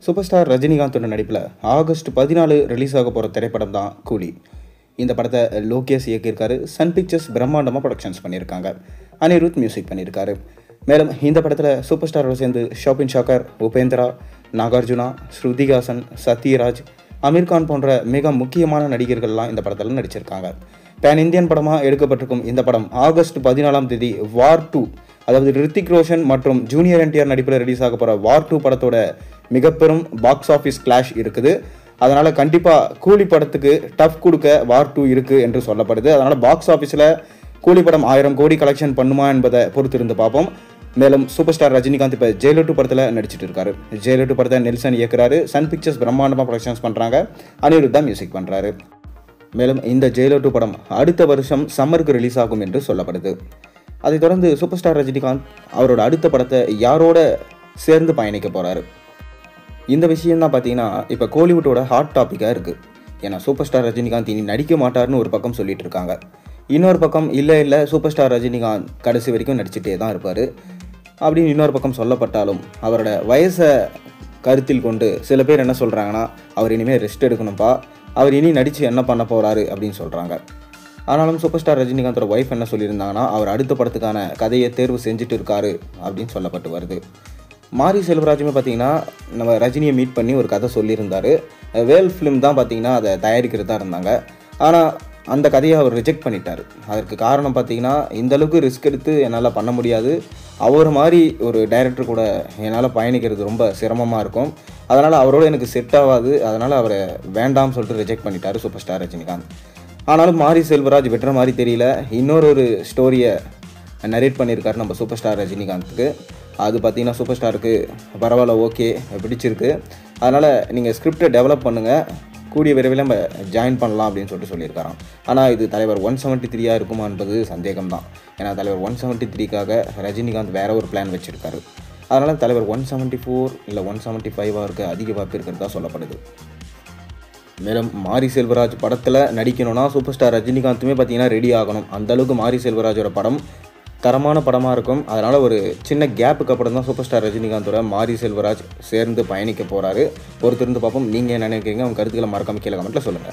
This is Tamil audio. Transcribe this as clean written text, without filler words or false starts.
சூப்பர் ஸ்டார் ரஜினிகாந்தோட நடிப்பில் ஆகஸ்ட் 14 ரிலீஸ் ஆக போகிற திரைப்படம் தான் கூலி. இந்த படத்தை லோகேஷ் இயக்கியிருக்காரு. சன் பிக்சர்ஸ் பிரம்மாண்டமாக ப்ரொடக்ஷன்ஸ் பண்ணியிருக்காங்க. அனிருத் மியூசிக் பண்ணியிருக்காரு. மேலும் இந்த படத்தில் சூப்பர் ஸ்டாரோட சேர்ந்து ஷாபின் ஷாக்கர், உபேந்திரா, நாகார்ஜுனா, ஸ்ருதிஹாசன், சத்யராஜ், அமீர்கான் போன்ற மிக முக்கியமான நடிகர்கள்லாம் இந்த படத்தில் நடிச்சிருக்காங்க. பேன் இந்தியன் படமாக எடுக்கப்பட்டிருக்கும் இந்த படம் ஆகஸ்ட் 14 வார் 2, அதாவது ரித்திக் ரோஷன் மற்றும் ஜூனியர் என்டிஆர் நடிப்பில் ரிலீஸ் ஆக போகிற வார் 2 படத்தோட மிக பெரும் பாக்ஸ் ஆஃபீஸ் கிளாஷ் இருக்குது. அதனால் கண்டிப்பாக கூலி படத்துக்கு டஃப் கொடுக்க வார் 2 இருக்குது என்று சொல்லப்படுது. அதனால் பாக்ஸ் ஆஃபீஸில் கூலி படம் 1000 கோடி கலெக்ஷன் பண்ணுமா என்பதை பொறுத்திருந்து பார்ப்போம். மேலும் சூப்பர் ஸ்டார் ரஜினிகாந்த் இப்போ ஜெயிலர் 2 படத்தில் நடிச்சிட்டு இருக்காரு. ஜெயிலர் 2 படத்தை நெல்சன் இயக்குறாரு. சன் பிக்சர்ஸ் பிரம்மாண்டமாக ப்ரொடக்ஷன்ஸ் பண்ணுறாங்க. அனிருத் தான் மியூசிக் பண்ணுறாரு. மேலும் இந்த ஜெயிலர் 2 படம் அடுத்த வருஷம் சம்மருக்கு ரிலீஸ் ஆகும் என்று சொல்லப்படுது. அதைத் தொடர்ந்து சூப்பர் ஸ்டார் ரஜினிகாந்த் அவரோட அடுத்த படத்தை யாரோட சேர்ந்து பயணிக்க போகிறாரு. இந்த விஷயம்தான் பார்த்தீங்கன்னா இப்போ கோலிவுட்டோட ஹாட் டாப்பிக்காக இருக்குது. ஏன்னா சூப்பர் ஸ்டார் ரஜினிகாந்த் இனி நடிக்க மாட்டார்னு ஒரு பக்கம் சொல்லிட்டு இருக்காங்க. இன்னொரு பக்கம் இல்லை சூப்பர் ஸ்டார் ரஜினிகாந்த் கடைசி வரைக்கும் நடிச்சுட்டே தான் இருப்பார் அப்படின்னு இன்னொரு பக்கம் சொல்லப்பட்டாலும், அவரோட வயசை கருத்தில் கொண்டு சில பேர் என்ன சொல்கிறாங்கன்னா, அவர் இனிமேல் ரெஸ்ட் எடுக்கணும்ப்பா, அவர் இனி நடித்து என்ன பண்ண போகிறாரு அப்படின்னு சொல்கிறாங்க. ஆனாலும் சூப்பர் ஸ்டார் ரஜினிகாந்தோட ஒய்ஃப் என்ன சொல்லியிருந்தாங்கன்னா, அவர் அடுத்த படத்துக்கான கதையை தேர்வு செஞ்சுட்டு இருக்காரு அப்படின்னு சொல்லப்பட்டு வருது. மாரி செல்வராஜுமே பார்த்தீங்கன்னா நம்ம ரஜினியை மீட் பண்ணி ஒரு கதை சொல்லியிருந்தார். வேல் ஃபிலிம் தான் பார்த்தீங்கன்னா அதை தயாரிக்கிறதா இருந்தாங்க. ஆனால் அந்த கதையை அவர் ரிஜெக்ட் பண்ணிட்டார். அதற்கு காரணம் பார்த்தீங்கன்னா, இந்தளவுக்கு ரிஸ்க் எடுத்து என்னால் பண்ண முடியாது, அவர் மாதிரி ஒரு டைரக்டர் கூட என்னால் பயணிக்கிறது ரொம்ப சிரமமாக இருக்கும், அதனால் அவரோட எனக்கு செட் ஆகாது, அதனால் அவரை வேண்டாம்னு சொல்லிட்டு ரிஜெக்ட் பண்ணிட்டார் சூப்பர் ஸ்டார் ரஜினிகாந்த். ஆனாலும் மாரி செல்வராஜ் வெட்டுற மாதிரி தெரியல, இன்னொரு ஸ்டோரியை நரேட் பண்ணியிருக்காரு நம்ம சூப்பர் ஸ்டார் ரஜினிகாந்துக்கு. அது பார்த்திங்கன்னா சூப்பர் ஸ்டாருக்கு பரவாயில்ல, ஓகே, பிடிச்சிருக்கு, அதனால் நீங்கள் ஸ்கிரிப்டை டெவலப் பண்ணுங்கள், கூடிய விரைவில் நம்ம ஜாயின் பண்ணலாம் அப்படின்னு சொல்லியிருக்காராம். ஆனால் இது தலைவர் 173 இருக்குமா என்பது சந்தேகம்தான். ஏன்னா தலைவர் 173க்காக ரஜினிகாந்த் வேற ஒரு பிளான் வச்சுருக்காரு. அதனால் தலைவர் 174 இல்லை 175 இருக்க அதிக வாய்ப்பு இருக்கிறதா சொல்லப்படுது. மேலும் மாரி செல்வராஜ் படத்தில் நடிக்கணும்னா சூப்பர் ஸ்டார் ரஜினிகாந்துமே பார்த்தீங்கன்னா ரெடி ஆகணும். அந்தளவுக்கு மாரி செல்வராஜோட படம் தரமான படமாக இருக்கும். அதனால் ஒரு சின்ன கேப்புக்கு அப்புறம் தான் சூப்பர் ஸ்டார் ரஜினிகாந்தோட மாரி செல்வராஜ் சேர்ந்து பயணிக்க போகிறாரு. பொறுத்திருந்து பார்ப்போம். நீங்கள் என்ன நினைக்கிறீங்க? உங்கள் கருத்துக்களை மறக்காம கீழே கமெண்ட்டில் சொல்லுங்கள்.